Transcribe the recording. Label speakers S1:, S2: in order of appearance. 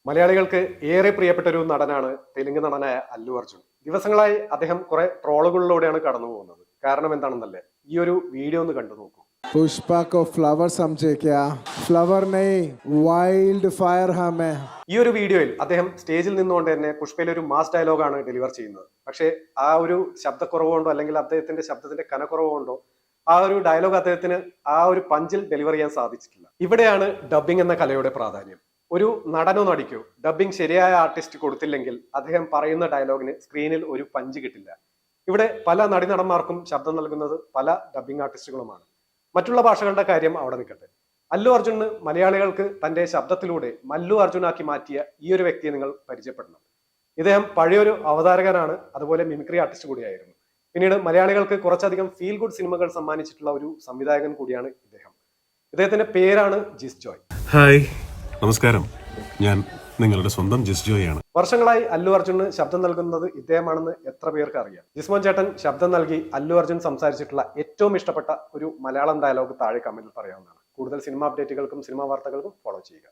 S1: മലയാളികൾക്ക് ഏറെ പ്രിയപ്പെട്ട ഒരു നടനാണ് തെലുങ്ക് നടനായ അല്ലു അർജുൻ. ദിവസങ്ങളായി അദ്ദേഹം കുറെ ട്രോളുകളിലൂടെയാണ് കടന്നു പോകുന്നത്. കാരണം എന്താണെന്നല്ലേ, ഈ ഒരു വീഡിയോ ഒന്ന് കണ്ടു നോക്കൂ.
S2: पुष्पा को फ्लावर समझे क्या? फ्लावर नहीं, वाइल्ड फायर हमें.
S1: ഈ ഒരു വീഡിയോയിൽ അദ്ദേഹം സ്റ്റേജിൽ നിന്നുകൊണ്ട് തന്നെ പുഷ്പയിലെ ഒരു മാസ് ഡയലോഗാണ് ഡെലിവർ ചെയ്യുന്നത്. പക്ഷേ ആ ഒരു ശബ്ദക്കുറവ് കൊണ്ടോ അല്ലെങ്കിൽ അദ്ദേഹത്തിന്റെ ശബ്ദത്തിന്റെ കനക്കുറവ് കൊണ്ടോ ആ ഒരു ഡയലോഗ് അദ്ദേഹത്തിന് ആ ഒരു പഞ്ചിൽ ഡെലിവർ ചെയ്യാൻ സാധിച്ചിട്ടില്ല. ഇവിടെയാണ് ഡബ്ബിംഗ് എന്ന കലയുടെ പ്രാധാന്യം. ഒരു നടനോ നടിക്കോ ഡബ്ബിംഗ് ശരിയായ ആർട്ടിസ്റ്റ് കൊടുത്തില്ലെങ്കിൽ അദ്ദേഹം പറയുന്ന ഡയലോഗിന് സ്ക്രീനിൽ ഒരു പഞ്ച് കിട്ടില്ല. ഇവിടെ പല നടന്മാർക്കും ശബ്ദം നൽകുന്നത് പല ഡബ്ബിംഗ് ആർട്ടിസ്റ്റുകളുമാണ്. മറ്റുള്ള ഭാഷകളുടെ കാര്യം അവിടെ നിൽക്കട്ടെ. അല്ലു അർജുന് മലയാളികൾക്ക് തന്റെ ശബ്ദത്തിലൂടെ മല്ലു അർജുനാക്കി മാറ്റിയ ഈ ഒരു വ്യക്തിയെ നിങ്ങൾ പരിചയപ്പെടണം. ഇദ്ദേഹം പഴയൊരു അവതാരകനാണ്, അതുപോലെ മിമിക്രി ആർട്ടിസ്റ്റ് കൂടിയായിരുന്നു. പിന്നീട് മലയാളികൾക്ക് കുറച്ചധികം ഫീൽ ഗുഡ് സിനിമകൾ സമ്മാനിച്ചിട്ടുള്ള ഒരു സംവിധായകൻ കൂടിയാണ് ഇദ്ദേഹം. ഇദ്ദേഹത്തിന്റെ പേരാണ് ജിസ് ജോയ്.
S3: ഹായ്, നമസ്കാരം. ഞാൻ നിങ്ങളുടെ സ്വന്തം ജിസ് ജോയ് ആണ്.
S1: വർഷങ്ങളായി അല്ലു അർജുന് ശബ്ദം നൽകുന്നത് ഇദ്ദേഹമാണെന്ന് എത്ര പേർക്ക് അറിയാം. ജിസ്മോൻ ചേട്ടൻ ശബ്ദം നൽകി അല്ലു അർജുൻ സംസാരിച്ചിട്ടുള്ള ഏറ്റവും ഇഷ്ടപ്പെട്ട ഒരു മലയാളം ഡയലോഗ് താഴെ കമന്റിൽ പറയാവുന്നതാണ്. കൂടുതൽ സിനിമ അപ്ഡേറ്റുകൾക്കും സിനിമാ വാർത്തകൾക്കും ഫോളോ ചെയ്യുക.